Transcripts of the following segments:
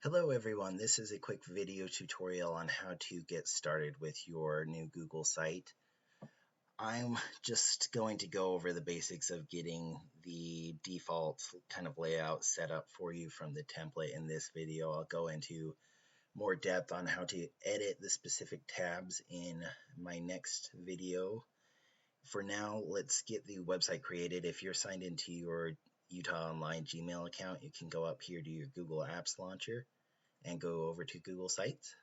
Hello everyone, this is a quick video tutorial on how to get started with your new Google site. I'm just going to go over the basics of getting the default kind of layout set up for you from the template in this video. I'll go into more depth on how to edit the specific tabs in my next video. For now, let's get the website created. If you're signed into your Utah Online Gmail account, you can go up here to your Google Apps launcher and go over to Google Sites.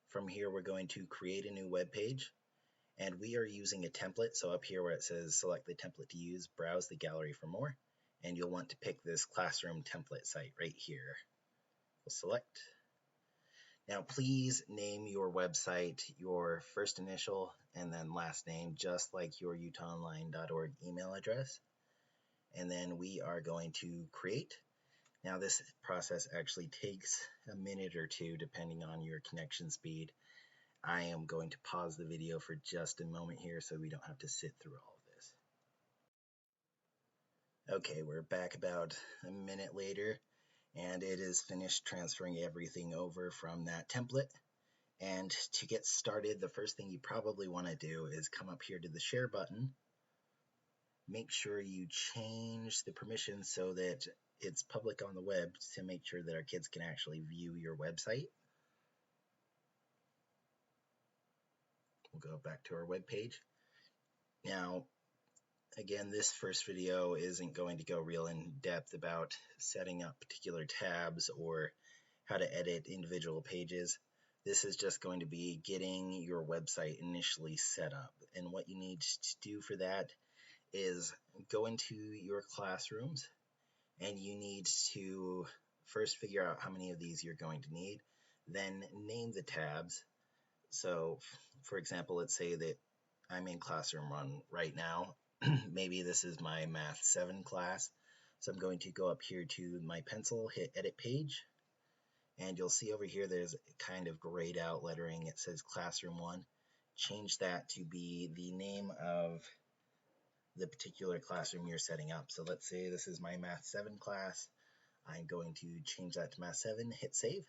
From here, we're going to create a new web page, and we are using a template. So up here where it says select the template to use, browse the gallery for more, and you'll want to pick this classroom template site right here. We'll select. Now please name your website your first initial and then last name, just like your utahonline.org email address. And then we are going to create. Now this process actually takes a minute or two depending on your connection speed. I am going to pause the video for just a moment here so we don't have to sit through all of this. Okay, we're back about a minute later and it is finished transferring everything over from that template. And to get started, the first thing you probably want to do is come up here to the share button. Make sure you change the permissions so that it's public on the web to make sure that our kids can actually view your website. We'll go back to our web page. Now, again, this first video isn't going to go real in depth about setting up particular tabs or how to edit individual pages. This is just going to be getting your website initially set up. And what you need to do for that is go into your classrooms, and you need to first figure out how many of these you're going to need, then name the tabs. So for example, let's say that I'm in classroom 1 right now. Maybe this is my Math 7 class. So I'm going to go up here to my pencil, hit edit page, and you'll see over here there's kind of grayed out lettering. It says classroom 1. Change that to be the name of the particular classroom you're setting up. So let's say this is my Math 7 class. I'm going to change that to Math 7, hit save.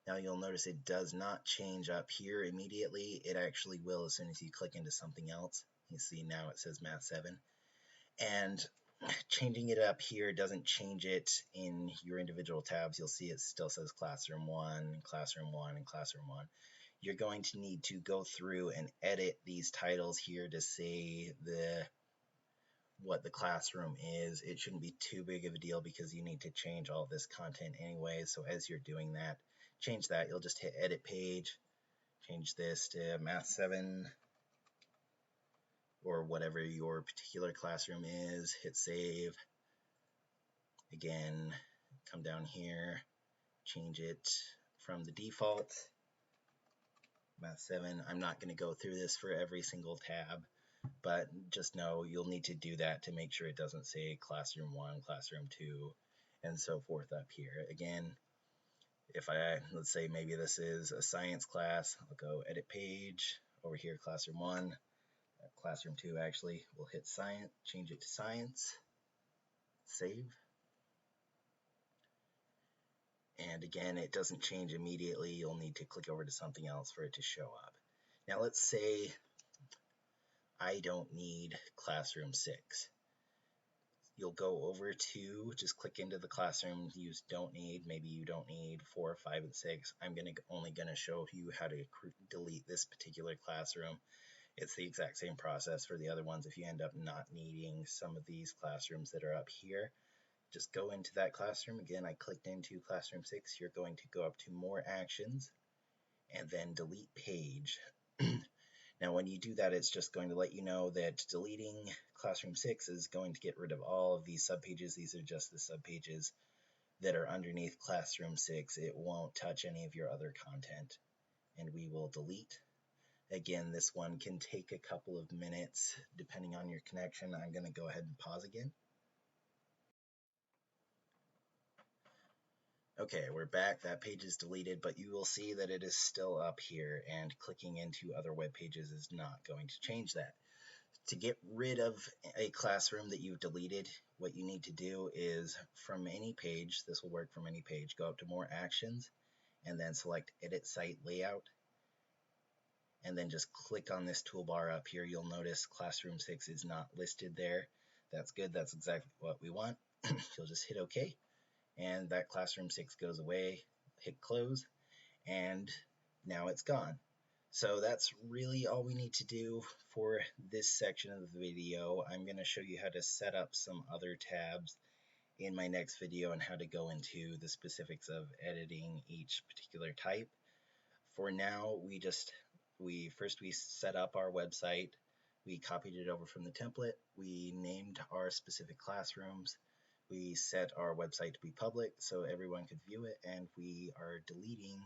Now you'll notice it does not change up here immediately. It actually will as soon as you click into something else. You see now it says Math 7. And changing it up here doesn't change it in your individual tabs. You'll see it still says Classroom 1, Classroom 1, and Classroom 1. You're going to need to go through and edit these titles here to say what the classroom is. It shouldn't be too big of a deal because you need to change all this content anyway. So as you're doing that, change that. You'll just hit edit page, change this to Math 7 or whatever your particular classroom is, hit save. Again, come down here, change it from the default Math 7. I'm not going to go through this for every single tab, but just know you'll need to do that to make sure it doesn't say Classroom 1, Classroom 2, and so forth up here. Again, if let's say maybe this is a science class, I'll go edit page, over here Classroom 1, Classroom 2 actually, we'll hit science, change it to science, save. And again, it doesn't change immediately. You'll need to click over to something else for it to show up. Now let's say I don't need Classroom 6. You'll go over to, just click into the classroom, use don't need, maybe you don't need 4, 5, and 6. I'm only going to show you how to delete this particular classroom. It's the exact same process for the other ones. If you end up not needing some of these classrooms that are up here, just go into that classroom. Again, I clicked into Classroom 6. You're going to go up to More Actions and then Delete Page. Now, when you do that, it's just going to let you know that deleting Classroom 6 is going to get rid of all of these subpages. These are just the subpages that are underneath Classroom 6. It won't touch any of your other content, and we will delete. Again, this one can take a couple of minutes depending on your connection. I'm going to go ahead and pause again. Okay, we're back. That page is deleted, but you will see that it is still up here, and clicking into other web pages is not going to change that. To get rid of a classroom that you've deleted, what you need to do is from any page, this will work from any page, go up to More Actions and then select Edit Site Layout. And then just click on this toolbar up here. You'll notice Classroom 6 is not listed there. That's good. That's exactly what we want. You'll just hit OK. And that Classroom 6 goes away. Hit Close. And now it's gone. So that's really all we need to do for this section of the video. I'm going to show you how to set up some other tabs in my next video and how to go into the specifics of editing each particular type. For now, we set up our website. We copied it over from the template. We named our specific classrooms. We set our website to be public so everyone could view it, and we are deleting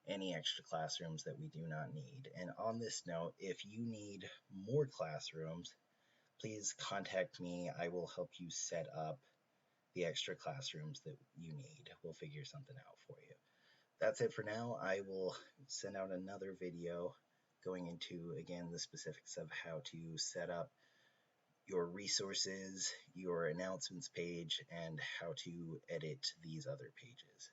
any extra classrooms that we do not need. And on this note, if you need more classrooms, please contact me. I will help you set up the extra classrooms that you need. We'll figure something out for you. That's it for now. I will send out another video going into, again, the specifics of how to set up your resources, your announcements page, and how to edit these other pages.